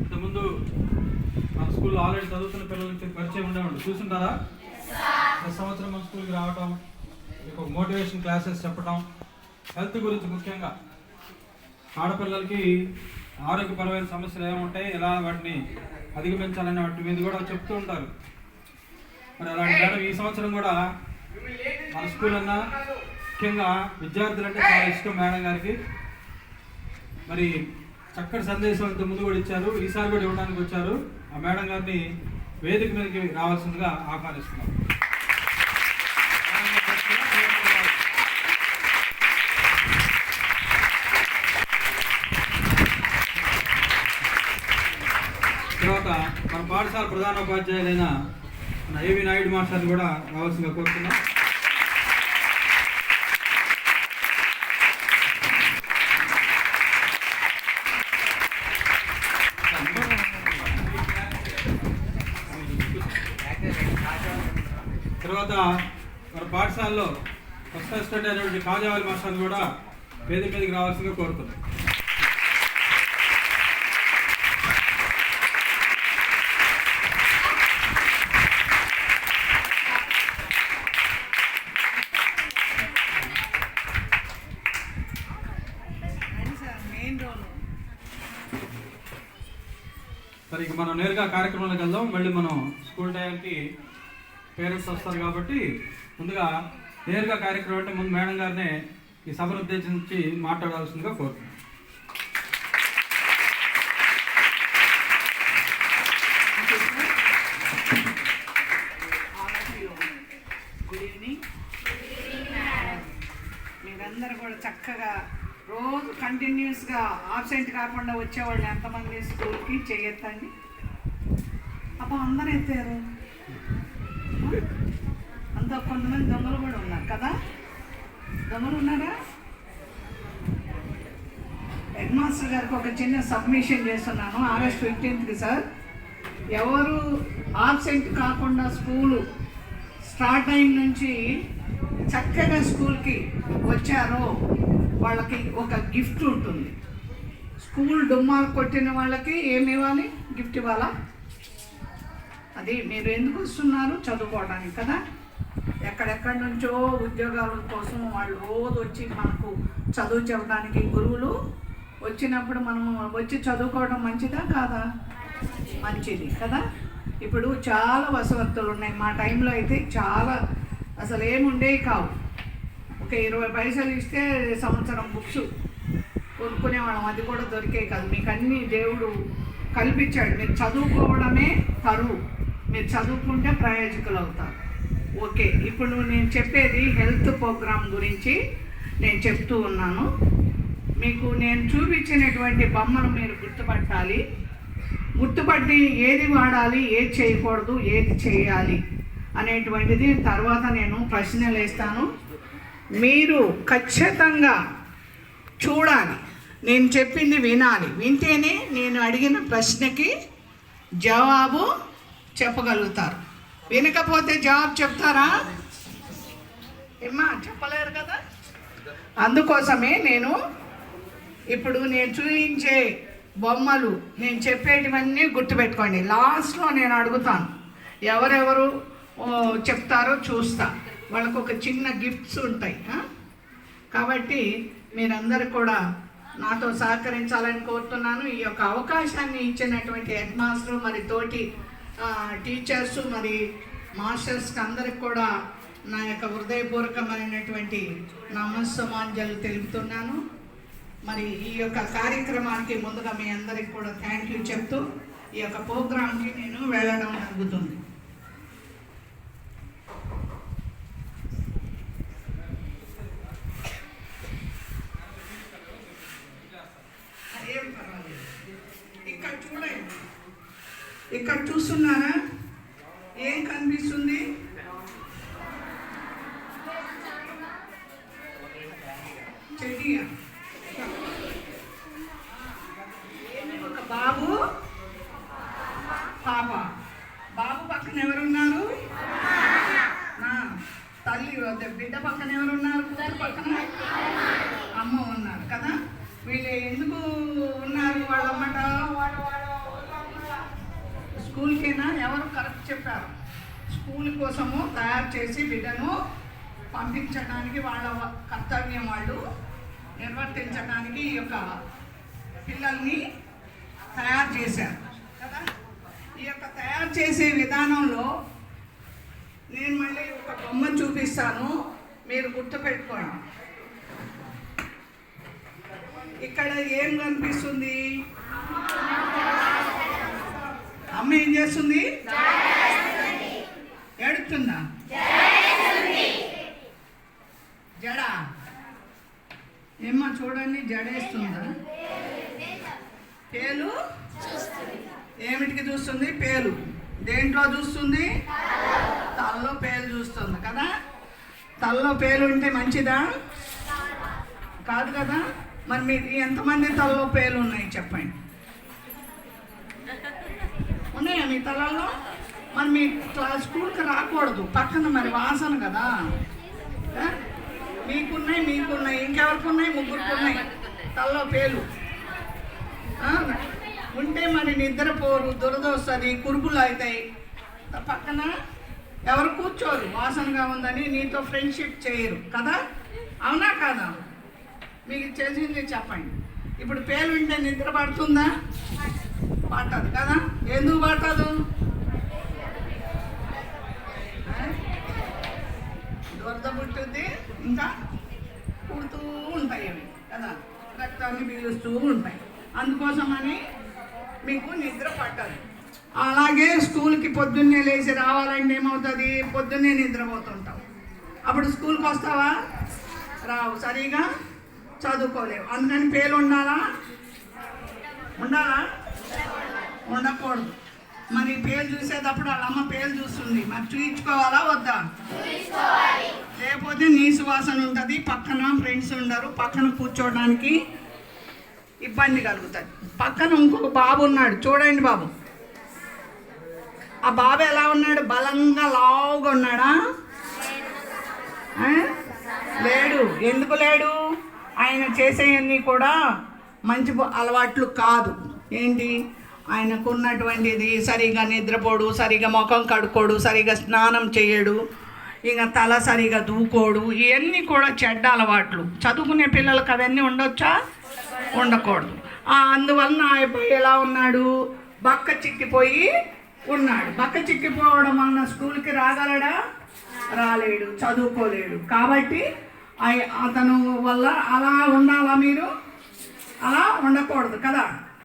ఇంతకుముందు మన స్కూల్లో ఆల్రెడీ చదువుతున్న పిల్లలకి పరిచయం ఉండేవాళ్ళు చూస్తుంటారా? ప్రతి సంవత్సరం మన స్కూల్కి రావటం, మీకు మోటివేషన్ క్లాసెస్ చెప్పడం, హెల్త్ గురించి ముఖ్యంగా ఆడపిల్లలకి ఆరోగ్యపరమైన సమస్యలు ఏముంటాయి, ఎలా వాటిని అధిగమించాలనే వాటి మీద కూడా చెప్తూ ఉంటారు. మరి అలాంటి మేడం ఈ సంవత్సరం కూడా మన స్కూల్ అన్నా ముఖ్యంగా విద్యార్థులు అంటే చాలా ఇష్టం మేడం గారికి. మరి చక్కటి సందేశం ఇంత ముందు కూడా ఇచ్చారు, ఈసారి కూడా ఇవ్వడానికి వచ్చారు. ఆ మేడం గారిని వేదిక మీదకి రావాల్సిందిగా ఆహ్వానిస్తున్నాం. తర్వాత మన పాఠశాల ప్రధానోపాధ్యాయులైన మన ఏవి నాయుడు మాస్టర్ని కూడా రావాల్సిందిగా కోరుతున్నాం. తర్వాత మన పాఠశాలలో ఫస్ట్ అసిస్టెంట్ అయినటువంటి కాజావలి మాస్టర్ని కూడా వేదిక మీదకి రావాల్సిందిగా కోరుతున్నాం. సరే, ఇక మనం నేరుగా కార్యక్రమానికి వెళ్దాం. మళ్ళీ మనం స్కూల్ టైంకి పేరెంట్స్ వస్తారు కాబట్టి ముందుగా నేరుగా కార్యక్రమం అంటే ముందు మేడం గారినే ఈ సభను ఉద్దేశించి మాట్లాడాల్సిందిగా కోరుతున్నాను. Good evening. మీరందరూ కూడా చక్కగా రోజు కంటిన్యూస్గా ఆబ్సెంట్ కాకుండా వచ్చేవాళ్ళు ఎంతమంది స్కూల్కి చేయొద్దండి. అబ్బా, అందరూ ఎత్తారు. అంతా కొంతమంది దొంగలు కూడా ఉన్నారు కదా. దొంగలు ఉన్నారా? హెడ్ మాస్టర్ గారికి ఒక చిన్న సబ్మిషన్ చేస్తున్నాను. ఆగస్ట్ 15కి సార్, ఎవరు ఆబ్సెంట్ కాకుండా స్కూలు స్టార్ట్ అయిన నుంచి చక్కగా స్కూల్కి వచ్చారో వాళ్ళకి ఒక గిఫ్ట్ ఉంటుంది. స్కూల్ డుమ్మాలు కొట్టిన వాళ్ళకి ఏమి ఇవ్వాలి? గిఫ్ట్ ఇవ్వాలా? అది మీరు ఎందుకు వస్తున్నారు? చదువుకోవడానికి కదా. ఎక్కడెక్కడి నుంచో ఉద్యోగాల కోసం వాళ్ళు రోజు వచ్చి మనకు చదువు చెప్పడానికి గురువులు వచ్చినప్పుడు మనము వచ్చి చదువుకోవడం మంచిదా కాదా? మంచిది కదా. ఇప్పుడు చాలా వసతులు ఉన్నాయి. మా టైంలో అయితే చాలా అసలు ఏముండేవి కావు. ఒక 20 పైసలు ఇస్తే సంవత్సరం బుక్స్ కొనుక్కునేవాళ్ళం. అది కూడా దొరికే కాదు. మీకు అన్నీ దేవుడు కల్పించాడు. మీరు చదువుకోవడమే తరువు. మీరు చదువుకుంటే ప్రయోజకులు అవుతారు. ఓకే, ఇప్పుడు నేను చెప్పేది హెల్త్ ప్రోగ్రామ్ గురించి నేను చెప్తూ ఉన్నాను. మీకు నేను చూపించినటువంటి బొమ్మను మీరు గుర్తుపట్టాలి. గుర్తుపట్టి ఏది వాడాలి, ఏది చేయకూడదు, ఏది చేయాలి అనేటువంటిది తర్వాత నేను ప్రశ్నలు వేస్తాను. మీరు ఖచ్చితంగా చూడాలి, నేను చెప్పింది వినాలి. వింటేనే నేను అడిగిన ప్రశ్నకి జవాబు చెప్పగలుగుతారు. వినకపోతే జవాబు చెప్తారా? ఏమ్మా, చెప్పలేరు కదా. అందుకోసమే ఇప్పుడు నేను చూపించే బొమ్మలు, నేను చెప్పేటివన్నీ గుర్తుపెట్టుకోండి. లాస్ట్లో నేను అడుగుతాను, ఎవరెవరు చెప్తారో చూస్తా. వాళ్ళకు ఒక చిన్న గిఫ్ట్స్ ఉంటాయి. కాబట్టి మీరందరూ కూడా నాతో సహకరించాలని కోరుతున్నాను. ఈ యొక్క అవకాశాన్ని ఇచ్చినటువంటి హెడ్ మాస్టర్, మరి తోటి టీచర్స్, మరి మాస్టర్స్కి అందరికి కూడా నా యొక్క హృదయపూర్వకమైనటువంటి నమస్సమాంజలు తెలుపుతున్నాను. మరి ఈ యొక్క కార్యక్రమానికి ముందుగా మీ అందరికి కూడా థ్యాంక్ యూ చెప్తూ ఈ యొక్క ప్రోగ్రాంకి నేను వెళ్ళడం జరుగుతుంది. ఏం పర్వాలేదు. ఇక్కడ చూడండి, ఇక్కడ చూస్తున్నారా? ఏం కనిపిస్తుంది? చెడియా? ఒక బాబు, పాప. బాబు పక్కన ఎవరున్నారు? తల్లి. బిడ్డ పక్కన ఎవరున్నారు? కూతురు పక్కన అమ్మ ఉన్నారు కదా. వీళ్ళు ఎందుకు ఉన్నారు? వాళ్ళమ్మట స్కూల్కైనా ఎవరు కరెక్ట్ చెప్పారు? స్కూల్ కోసము తయారు చేసి బిడ్డను పంపించడానికి వాళ్ళ కర్తవ్యం వాళ్ళు నిర్వర్తించడానికి ఈ యొక్క పిల్లల్ని తయారు చేశారు కదా. ఈ యొక్క తయారు చేసే విధానంలో నేను మళ్ళీ ఒక బొమ్మ చూపిస్తాను, మీరు గుర్తుపెట్టుకోండి. ఇక్కడ ఏం కనిపిస్తుంది? అమ్మ ఏం చేస్తుంది? ఏడుతుందా? జడ ఏమ్మా చూడండి, జడేస్తుందా? పేలు ఏమిటికి చూస్తుంది? పేలు. దేంట్లో చూస్తుంది? తలలో పేలు చూస్తుంది కదా. తలలో పేలు ఉంటే మంచిదా? కాదు కదా. మరి మీరు ఎంతమంది తలలో పేలు ఉన్నాయి చెప్పండి? ఉన్నాయా మీ తలలో? మరి మీ స్కూల్కి రాకూడదు, పక్కన మరి వాసన కదా. మీకున్నాయి ఇంకెవరికి ఉన్నాయి? ముగ్గురికి ఉన్నాయి తలలో పేలు. ఉంటే మరి నిద్రపోరు, దురద వస్తుంది, కురుపులు అవుతాయి. పక్కన ఎవరు కూర్చోరు, వాసనగా ఉందని నీతో ఫ్రెండ్షిప్ చేయరు కదా. అవునా కాదా? మీకు చేసింది చెప్పండి. ఇప్పుడు పేలు ఉంటే నిద్ర పడుతుందా? పట్టదు కదా. ఎందుకు పట్టదు? దురద పుట్టుద్ది, ఇంకా పుడుతూ ఉంటాయి అవి కదా, రక్తాన్ని పీలుస్తూ ఉంటాయి. అందుకోసమని మీకు నిద్ర పట్టదు. అలాగే స్కూల్కి పొద్దున్నే లేచి రావాలంటే ఏమవుతుంది? పొద్దున్నే నిద్రపోతుంటావు. అప్పుడు స్కూల్కి వస్తావా? రావు, సరిగా చదువుకోలేవు. అందుకని పేలు ఉండాలా? ఉండకూడదు. మరి పేలు చూసేటప్పుడు వాళ్ళ అమ్మ పేలు చూస్తుంది, మరి చూయించుకోవాలా వద్దా? లేకపోతే నీసు వాసన ఉంటుంది, పక్కన ఫ్రెండ్స్ ఉండరు, పక్కన కూర్చోవడానికి ఇబ్బంది కలుగుతుంది. పక్కన ఇంకొక బాబు ఉన్నాడు, చూడండి బాబు. ఆ బాబు ఎలా ఉన్నాడు? బలంగా లావుగా ఉన్నాడా? లేడు. ఎందుకు లేడు? ఆయన చేసేవన్నీ కూడా మంచి అలవాట్లు కాదు. ఏంటి? ఆయనకు ఉన్నటువంటిది సరిగా నిద్రపోడు, సరిగా ముఖం కడుక్కోడు, సరిగా స్నానం చేయడు, ఇంకా తల సరిగా దూకోడు. ఇవన్నీ కూడా చెడ్డ అలవాట్లు. చదువుకునే పిల్లలకు అవన్నీ ఉండొచ్చా? ఉండకూడదు. అందువలన ఆ అబ్బాయి ఎలా ఉన్నాడు? బక్క చిక్కిపోయి ఉన్నాడు. బక్క చిక్కిపోవడం వలన స్కూల్కి రాగలడా? రాలేడు, చదువుకోలేడు. కాబట్టి అతను వల్ల అలా ఉండాలా? మీరు అలా ఉండకూడదు కదా.